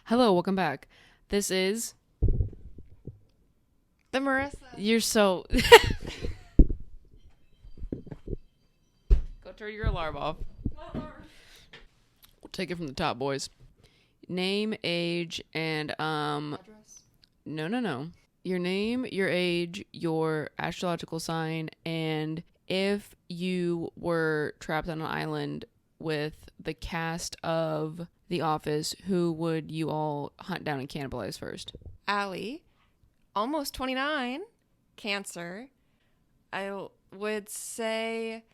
Hello, welcome back. This is The Marissa. You're so Go turn your alarm off. We'll take it from the top, boys. Name, age, and Address. No. Your name, your age, your astrological sign, and if you were trapped on an island with the cast of The Office, who would you all hunt down and cannibalize first? Allie, almost 29, Cancer. I would say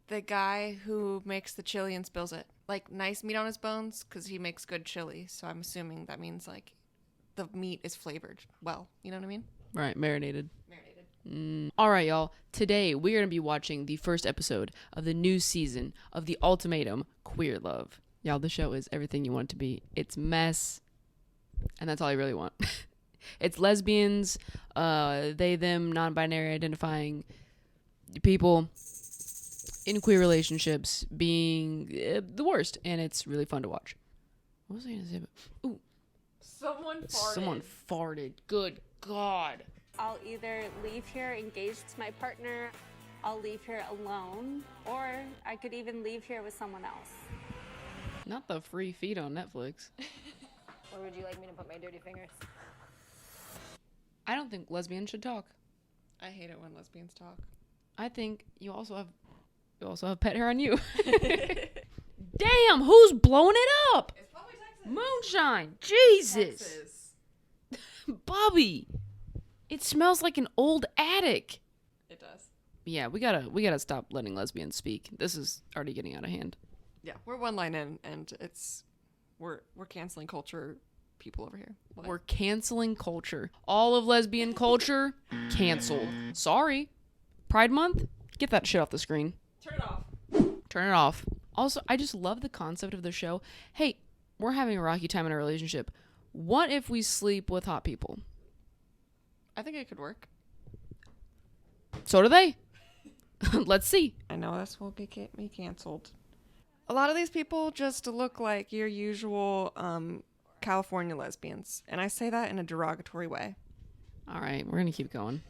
the guy who makes the chili and spills it. Like, nice meat on his bones, because he makes good chili. So I'm assuming that means, like, the meat is flavored well. You know what I mean? Right, marinated. Marinated. All right, y'all. Today we are going to be watching the first episode of the new season of the Ultimatum Queer Love. Y'all, the show is everything you want it to be. It's mess, and that's all you really want. It's lesbians, they, them, non-binary identifying people in queer relationships being the worst, and it's really fun to watch. What was I going to say? Ooh, Someone farted. Good God. I'll either leave here engaged to my partner, I'll leave here alone, or I could even leave here with someone else. Not the free feed on Netflix. Where would you like me to put my dirty fingers? I don't think lesbians should talk. I hate it when lesbians talk. I think you also have pet hair on you. Damn, who's blowing it up? It's probably Texas. Moonshine. Jesus. Texas. Bobby. It smells like an old attic. It does. Yeah, we gotta stop letting lesbians speak. This is already getting out of hand. Yeah, we're one line in, and we're canceling culture people over here. What? We're canceling culture. All of lesbian culture canceled. Sorry. Pride Month? Get that shit off the screen. Turn it off. Turn it off. Also, I just love the concept of the show. Hey, we're having a rocky time in our relationship. What if we sleep with hot people? I think it could work. So do they. Let's see. I know this will get me canceled. A lot of these people just look like your usual California lesbians, and I say that in a derogatory way. All right, we're gonna keep going.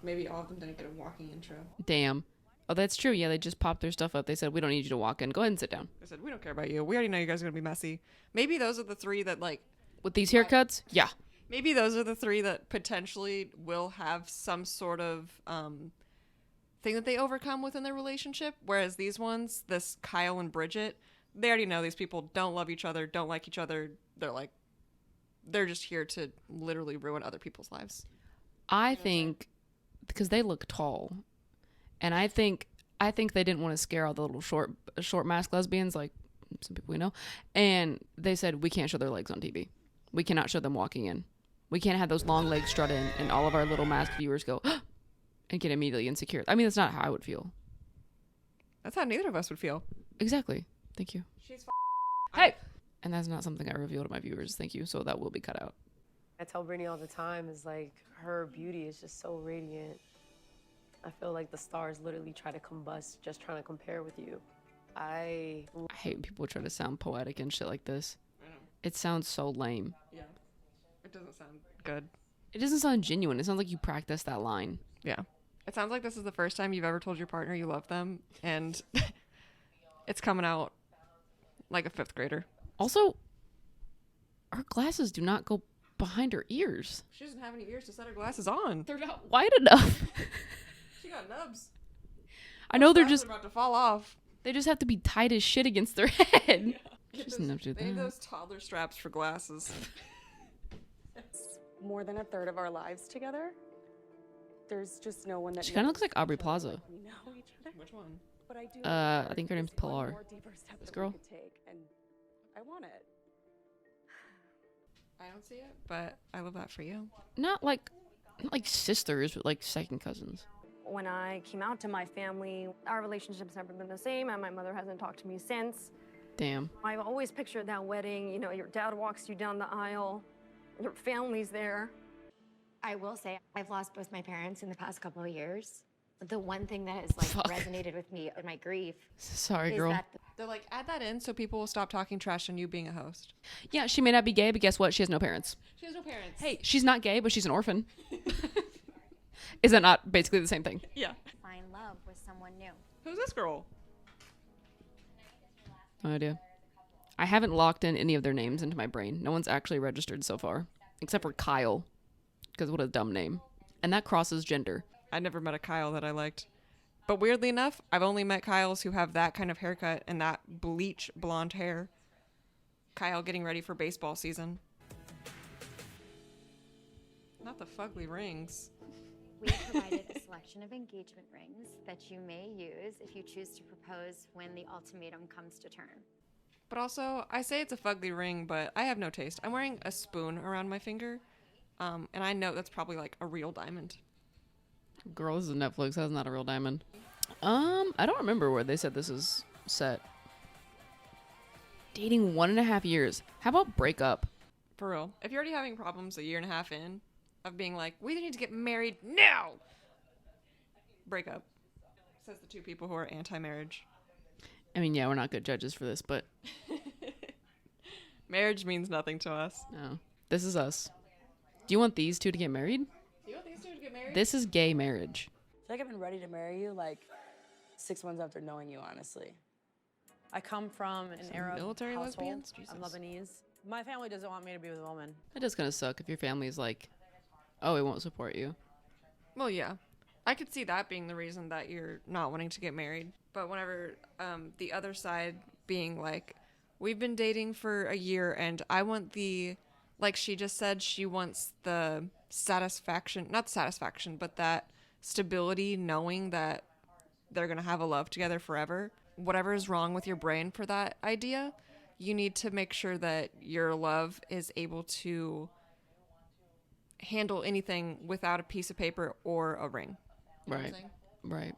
Maybe all of them didn't get a walking intro. Damn. Oh, that's true. Yeah, they just popped their stuff up. They said, we don't need you to walk in. Go ahead and sit down. They said, we don't care about you. We already know you guys are going to be messy. Maybe those are the three that, like... With these haircuts? Yeah. Maybe those are the three that potentially will have some sort of thing that they overcome within their relationship. Whereas these ones, this Kyle and Bridget, they already know these people don't love each other, don't like each other. They're just here to literally ruin other people's lives. I think, because they look tall, and I think they didn't want to scare all the little short mask lesbians, like some people we know, and they said, we can't show their legs on TV. We cannot show them walking in. We can't have those long legs strut in, and all of our little masked viewers go, and get immediately insecure. I mean, that's not how I would feel. That's how neither of us would feel. Exactly. Thank you. She's Hey! And that's not something I reveal to my viewers. Thank you. So that will be cut out. I tell Brittany all the time, is like, her beauty is just so radiant. I feel like the stars literally try to combust just trying to compare with you. I hate when people try to sound poetic and shit like this. It sounds so lame. Yeah. It doesn't sound good. It doesn't sound genuine. It sounds like you practiced that line. Yeah. It sounds like this is the first time you've ever told your partner you love them, and it's coming out like a fifth grader. Also, her glasses do not go behind her ears. She doesn't have any ears to set her glasses on. They're not wide enough. She got nubs. I know they're Glasses just... are about to fall off. They just have to be tight as shit against their head. Get Just those- enough to do they need that. those toddler straps for glasses. More than a third of our lives together. There's just no one that She kinda knows looks like each Aubrey other Plaza. like we know each other. Which one? But I do. I think her name's there's one Pilar. more deeper step This that girl? we could take, and I want it. I don't see it, but I love that for you. Not like sisters, but like second cousins. When I came out to my family, our relationship's never been the same, and my mother hasn't talked to me since. Damn. I've always pictured that wedding, you know, your dad walks you down the aisle, your family's there. I will say I've lost both my parents in the past couple of years. The one thing that has like Fuck. resonated with me in my grief Sorry, is girl. that They're like, add that in so people will stop talking trash on you being a host. Yeah, she may not be gay, but guess what? She has no parents. She has no parents. Hey, she's not gay, but she's an orphan. Is that not basically the same thing? Yeah. Find love with someone new. Who's this girl? No idea. I haven't locked in any of their names into my brain. No one's actually registered so far, except for Kyle, because what a dumb name. And that crosses gender. I never met a Kyle that I liked. But weirdly enough, I've only met Kyles who have that kind of haircut and that bleach blonde hair. Kyle getting ready for baseball season. Not the fugly rings. We have provided a selection of engagement rings that you may use if you choose to propose when the ultimatum comes to turn. But also, I say it's a fugly ring, but I have no taste. I'm wearing a spoon around my finger, and I know that's probably like a real diamond. Girl, this is Netflix. That's not a real diamond. I don't remember where they said this is set. Dating 1.5 years. How about break up? For real. If you're already having problems a year and a half in of being like, we need to get married now, break up. Says the two people who are anti-marriage. I mean, yeah, we're not good judges for this, but Marriage means nothing to us. no. This is us. Do you want these two to get married? Do you want these two to get married? This is gay marriage. I feel like I've been ready to marry you like 6 months after knowing you, honestly. I come from an Arab military household. lesbians? I'm Jesus. Lebanese. My family doesn't want me to be with a woman. That does kind of suck if your family's like, oh, it won't support you. Well, yeah. I could see that being the reason that you're not wanting to get married. But whenever the other side being like, we've been dating for a year and I want the, like she just said, she wants the satisfaction, not satisfaction, but that stability knowing that they're going to have a love together forever. Whatever is wrong with your brain for that idea, you need to make sure that your love is able to handle anything without a piece of paper or a ring. You know what I'm Right. saying? Right.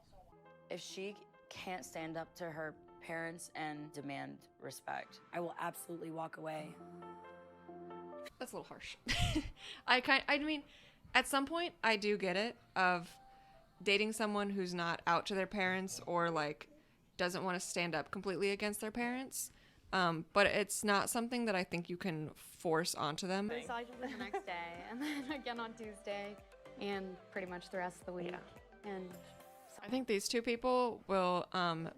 If she can't stand up to her parents and demand respect, I will absolutely walk away. That's a little harsh. I mean, at some point, I do get it of dating someone who's not out to their parents or like doesn't want to stand up completely against their parents. But it's not something that I think you can force onto them. We saw each other the next day, and then again on Tuesday, and pretty much the rest of the week. Yeah. And I think these two people will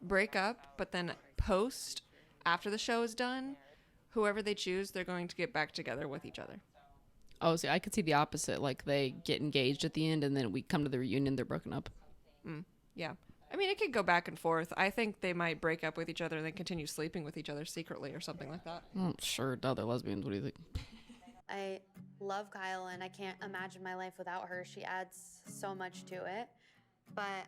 break up, but then post after the show is done, whoever they choose, they're going to get back together with each other. Oh, see, I could see the opposite. Like they get engaged at the end, and then we come to the reunion, they're broken up. Yeah. I mean, it could go back and forth. I think they might break up with each other and then continue sleeping with each other secretly or something like that. Sure, no, they're lesbians. What do you think? I love Kyle and I can't imagine my life without her. She adds so much to it. But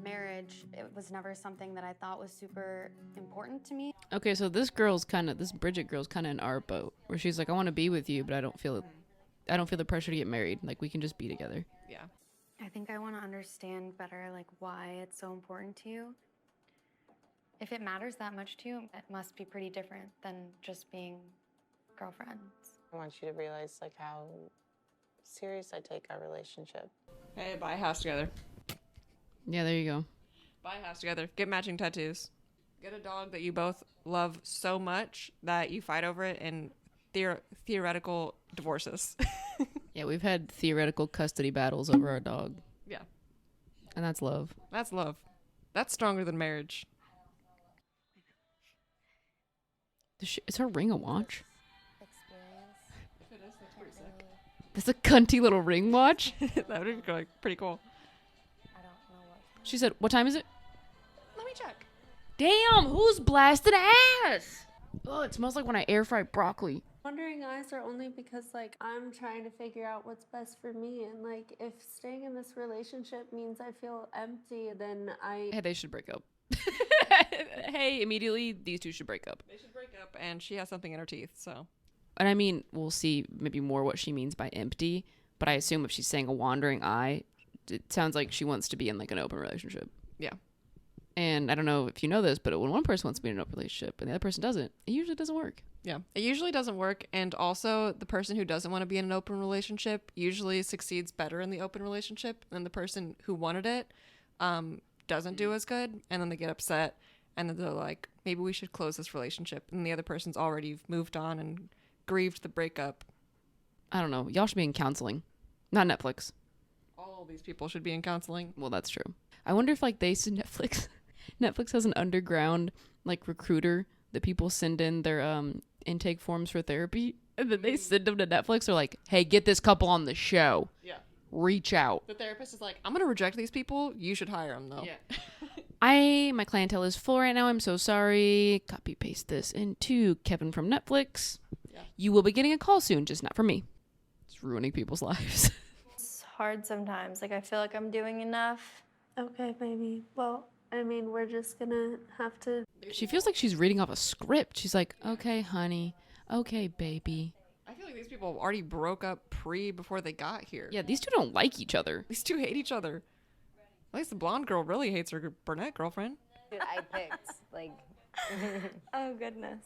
marriage, it was never something that I thought was super important to me. Okay, so this Bridget girl's kind of in our boat, where she's like, I want to be with you, but I don't feel the pressure to get married. Like we can just be together. Yeah. I think I want to understand better, like, why it's so important to you. If it matters that much to you, it must be pretty different than just being girlfriends. I want you to realize like how serious I take our relationship. Hey, buy a house together. Yeah, there you go. Buy a house together. Get matching tattoos. Get a dog that you both love so much that you fight over it and theoretical divorces. Yeah, we've had theoretical custody battles over our dog. Yeah. And that's love. That's love. That's stronger than marriage. Is her ring a watch? Experience. If it is, that's pretty sick. That's a cunty little ring watch. That would be pretty cool. I don't know what. She said, what time is it? Let me check. Damn, who's blasted ass? Oh, it smells like when I air fry broccoli. Wandering eyes are only because, like, I'm trying to figure out what's best for me. And, like, if staying in this relationship means I feel empty, then Hey, they should break up. Hey, immediately, these two should break up. They should break up, and she has something in her teeth, so. And I mean, we'll see maybe more what she means by empty, but I assume if she's saying a wandering eye, it sounds like she wants to be in, like, an open relationship. Yeah. And I don't know if you know this, but when one person wants to be in an open relationship and the other person doesn't, it usually doesn't work. Yeah. It usually doesn't work, and also the person who doesn't want to be in an open relationship usually succeeds better in the open relationship than the person who wanted it doesn't do as good, and then they get upset, and then they're like, maybe we should close this relationship, and the other person's already moved on and grieved the breakup. I don't know. Y'all should be in counseling, not Netflix. All these people should be in counseling. Well, that's true. I wonder if like Netflix has an underground like recruiter that people send in their intake forms for therapy, and then they send them to Netflix. They're like, hey, get this couple on the show. Yeah. Reach out. The therapist is like, I'm gonna reject these people. You should hire them though. Yeah. My clientele is full right now. I'm so sorry. Copy paste this into Kevin from Netflix. Yeah. You will be getting a call soon, just not from me. It's ruining people's lives. It's hard sometimes. Like, I feel like I'm doing enough. Okay, baby. Well, I mean, we're just gonna have to. She feels like she's reading off a script. She's like, okay, honey. Okay, baby. I feel like these people already broke up before they got here. Yeah, these two don't like each other. These two hate each other. At least the blonde girl really hates her brunette girlfriend. Dude, I picked, like... Oh, goodness.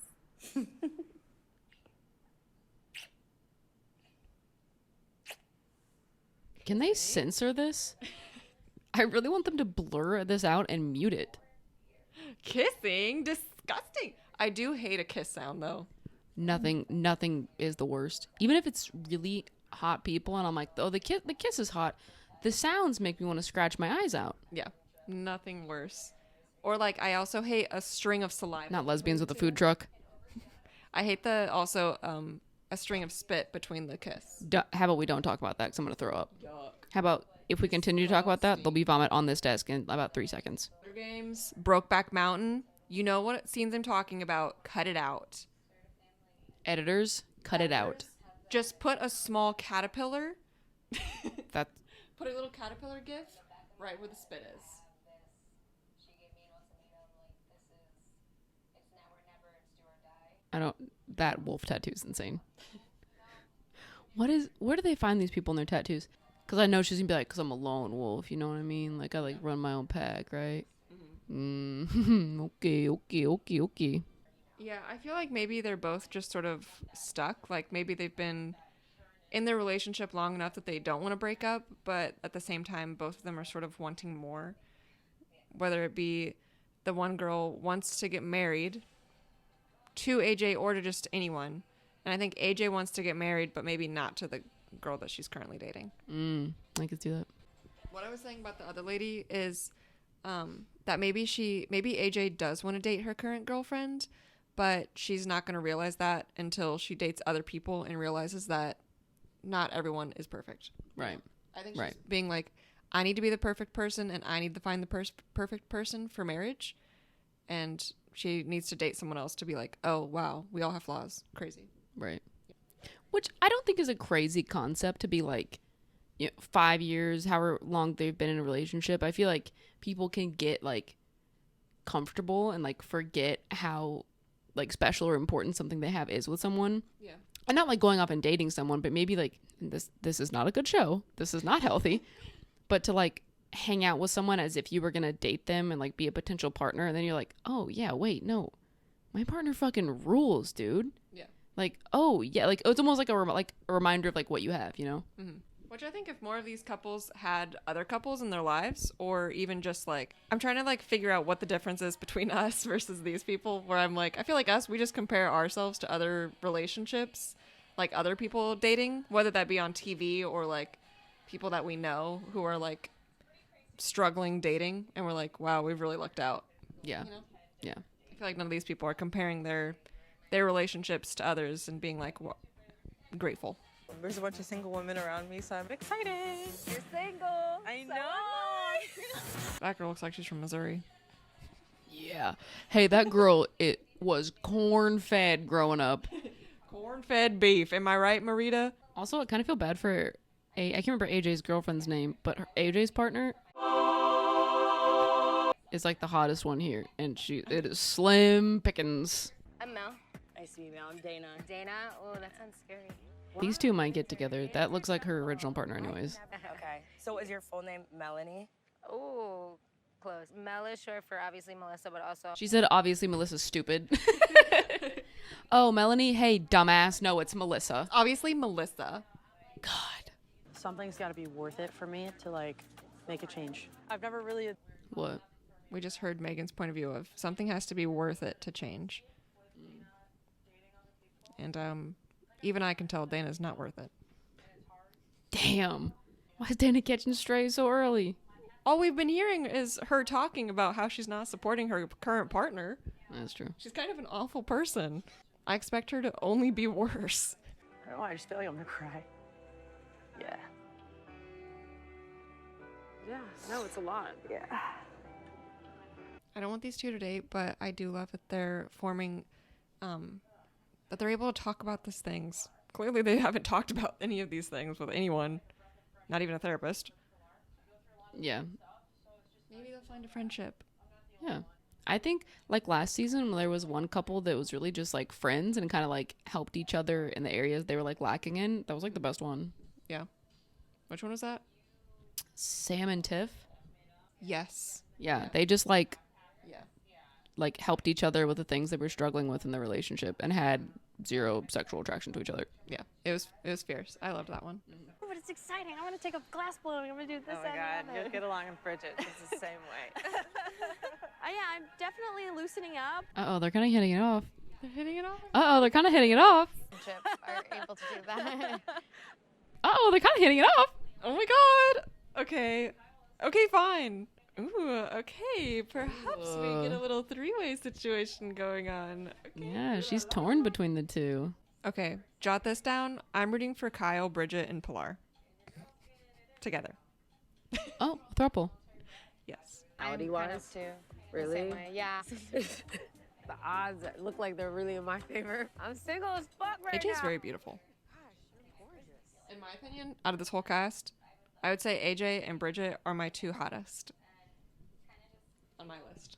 Can they censor this? I really want them to blur this out and mute it. Kissing? Disgusting. I do hate a kiss sound, though. Nothing is the worst. Even if it's really hot people and I'm like, oh, the kiss is hot. The sounds make me want to scratch my eyes out. Yeah, nothing worse. Or like, I also hate a string of saliva. Not lesbians with a food truck. I hate a string of spit between the kiss. How about we don't talk about that because I'm going to throw up. Yuck. How about if we continue to talk about that, there'll be vomit on this desk in about 3 seconds. Hunger Games, Brokeback Mountain. You know what scenes I'm talking about. Cut it out. Editors, cut it out. Just put a small caterpillar. That. Put a little caterpillar gif right where the spit is. That wolf tattoo's insane. Where do they find these people in their tattoos? Because I know she's gonna be like, because I'm a lone wolf, you know what I mean? Like, I like run my own pack, right? Okay. Yeah, I feel like maybe they're both just sort of stuck. Like, maybe they've been in their relationship long enough that they don't want to break up, but at the same time, both of them are sort of wanting more. Whether it be the one girl wants to get married to AJ or to just anyone. And I think AJ wants to get married, but maybe not to the girl that she's currently dating. I could see that. What I was saying about the other lady is that maybe AJ does want to date her current girlfriend, but she's not going to realize that until she dates other people and realizes that not everyone is perfect. Right. I think she's being like, I need to be the perfect person and I need to find the perfect person for marriage. And she needs to date someone else to be like, oh, wow, we all have flaws. Crazy. Right. Which I don't think is a crazy concept to be like, 5 years, however long they've been in a relationship. I feel like people can get like comfortable and like forget how like special or important something they have is with someone. Yeah. And not like going off and dating someone, but maybe like this is not a good show. This is not healthy. But to like hang out with someone as if you were going to date them and like be a potential partner. And then you're like, oh yeah, wait, no, my partner fucking rules, dude. Yeah. Like, oh yeah. Like it's almost like a reminder of like what you have, Mm-hmm. Which I think if more of these couples had other couples in their lives, or even just like, I'm trying to like figure out what the difference is between us versus these people, where I'm like, I feel like us, we just compare ourselves to other relationships, like other people dating, whether that be on TV or like people that we know who are like struggling dating, and we're like, wow, we've really lucked out. Yeah. Yeah. I feel like none of these people are comparing their relationships to others and being like, grateful. There's a bunch of single women around me, so I'm excited. You're single. I know. That girl looks like she's from Missouri. Yeah. Hey, that girl, it was corn-fed growing up. Corn-fed beef. Am I right, Marita? Also, I kind of feel bad for I can't remember AJ's girlfriend's name, but AJ's partner is like the hottest one here, and it is slim pickings. I'm Mel. Nice to meet you, Mel. I'm Dana. Dana? Oh, that sounds scary. These two might get together. That looks like her original partner anyways. Okay. So is your full name Melanie? Oh, close. Mel is short for obviously Melissa, but also... She said obviously Melissa's stupid. Oh, Melanie, hey, dumbass. No, it's Melissa. Obviously Melissa. God. Something's got to be worth it for me to like make a change. I've never really What? We just heard Megan's point of view of something has to be worth it to change. And even I can tell Dana's not worth it. Damn. Why is Dana catching strays so early? All we've been hearing is her talking about how she's not supporting her current partner. That's true. She's kind of an awful person. I expect her to only be worse. I don't know, I just feel like I'm gonna cry. Yeah. Yeah, no, it's a lot. Yeah. I don't want these two to date, but I do love that they're forming, that they're able to talk about these things. Clearly they haven't talked about any of these things with anyone, not even a therapist. Yeah. Maybe they'll find a friendship. Yeah. I think like last season when there was one couple that was really just like friends and kind of like helped each other in the areas they were like lacking in. That was like the best one. Yeah. Which one was that? Sam and Tiff. Yes. Yeah. They just like Yeah. like helped each other with the things they were struggling with in their relationship and had zero sexual attraction to each other. Yeah. It was fierce. I loved that one. Oh, but it's exciting. I want to take up glass blowing. I'm going to do this Oh my and God, the other. you'll get along with Bridget. It's the same way. Yeah, I'm definitely loosening up. Uh-oh, they're kind of hitting it off. They're hitting it off? Uh-oh, they're kind of hitting it off. Are able to do that. Uh-oh, they're kind of hitting it off. Oh my God. Okay. Okay, fine. Ooh, okay. Perhaps we get a little three-way situation going on. Okay. Yeah, she's torn between the two. Okay, jot this down. I'm rooting for Kyle, Bridget, and Pilar. Together. Oh, throuple. Yes. Reality-wise, too. really? Same way. Yeah. The odds look like they're really in my favor. I'm single as fuck right AJ is now. very beautiful. In my opinion, out of this whole cast, I would say AJ and Bridget are my two hottest on my list.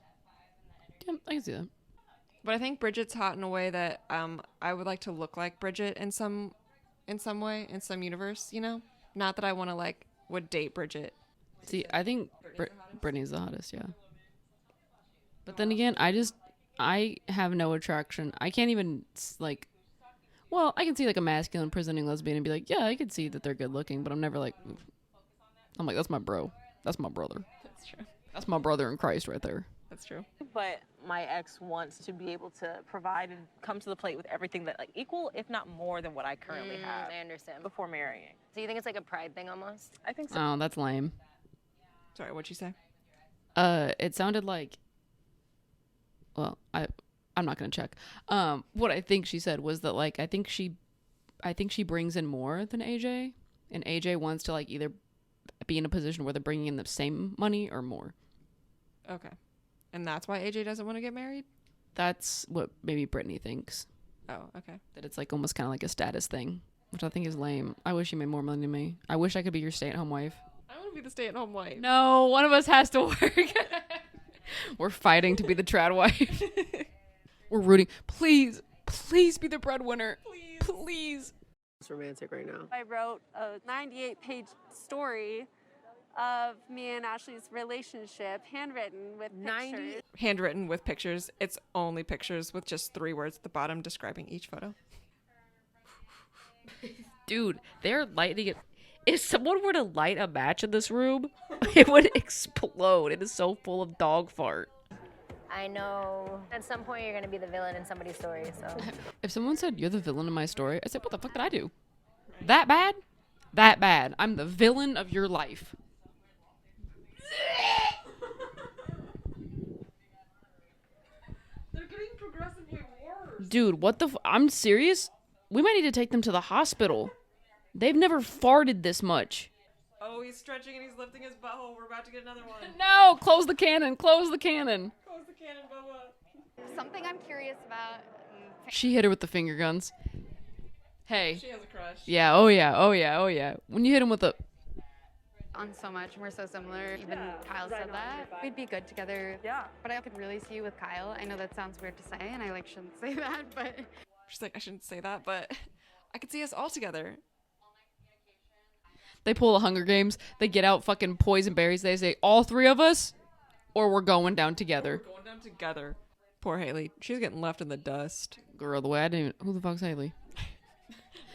Yeah, I can see that. But I think Bridget's hot in a way that I would like to look like Bridget in some way, in some universe, you know? Not that I want to would date Bridget. See, I think Brittany's the hottest, yeah. But then again, I have no attraction. I can't even well, I can see like a masculine presenting lesbian and be like, yeah, I could see that they're good looking, but I'm never like, oof. I'm like, that's my bro. That's my brother. That's true. That's my brother in Christ right there. That's true. But my ex wants to be able to provide and come to the plate with everything that equal, if not more than what I currently have. I understand. Before marrying. So you think it's like a pride thing almost? I think so. Oh, that's lame. Sorry, what'd you say? It sounded like, well, I'm not gonna check. What I think she said was that I think she brings in more than AJ, and AJ wants to either be in a position where they're bringing in the same money or more. Okay. And that's why AJ doesn't want to get married? That's what maybe Brittany thinks. Oh, okay. That it's almost kind of like a status thing, which I think is lame. I wish you made more money than me. I wish I could be your stay-at-home wife. I want to be the stay-at-home wife. No, one of us has to work. We're fighting to be the trad wife. We're rooting. Please be the breadwinner. Please. It's romantic right now. I wrote a 98-page story of me and Ashley's relationship, handwritten with pictures. Handwritten with pictures. It's only pictures with just 3 words at the bottom describing each photo. Dude, they're lighting it. If someone were to light a match in this room, it would explode. It is so full of dog fart. I know at some point you're going to be the villain in somebody's story, so. If someone said, you're the villain in my story, I said, what the fuck did I do? That bad? That bad. I'm the villain of your life. They're getting progressively worse. Dude, what the I'm serious? We might need to take them to the hospital. They've never farted this much. Oh, he's stretching and he's lifting his butthole. We're about to get another one. No! Close the cannon! Close the cannon! Close the cannon, Bubba. Something I'm curious about. She hit her with the finger guns. Hey. She has a crush. Yeah, oh yeah. When you hit him with the... On so much, and we're so similar. Even Kyle said that. We'd be good together. Yeah. But I could really see you with Kyle. I know that sounds weird to say, and I shouldn't say that, but... She's like, I shouldn't say that, but I could see us all together. They pull a Hunger Games. They get out fucking poison berries. They say, all 3 of us, or we're going down together. We're going down together. Poor Haley. She's getting left in the dust. Girl, the way I didn't even... Who the fuck's Haley?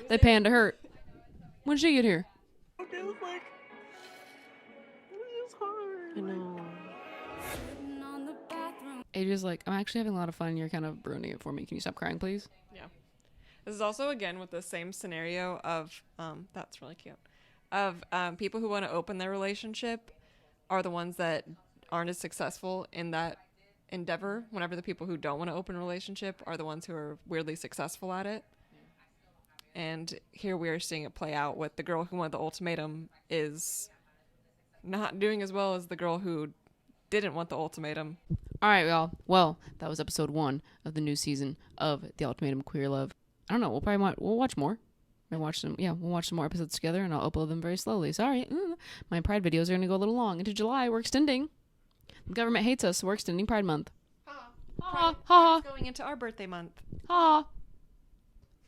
They panned to her. When did she get here? It was like... It was hard. I know. Adria's like, I'm actually having a lot of fun. You're kind of ruining it for me. Can you stop crying, please? Yeah. This is also, again, with the same scenario of, that's really cute, of people who want to open their relationship are the ones that aren't as successful in that endeavor, whenever the people who don't want to open a relationship are the ones who are weirdly successful at it. And here we are seeing it play out with the girl who wanted the ultimatum is not doing as well as the girl who didn't want the ultimatum. All right, y'all. Well, that was episode 1 of the new season of the Ultimatum Queer Love. I don't know. We'll watch more. We'll watch some more episodes together, and I'll upload them very slowly. Sorry, my Pride videos are going to go a little long. Into July, we're extending. The government hates us, so we're extending Pride Month. Ha ha. Going into our birthday month. Ha.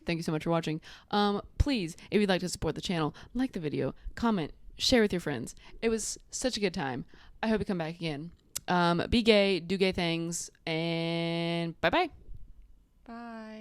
Thank you so much for watching. Please, if you'd like to support the channel, like the video, comment, share with your friends. It was such a good time. I hope you come back again. Be gay, do gay things, and bye-bye. Bye.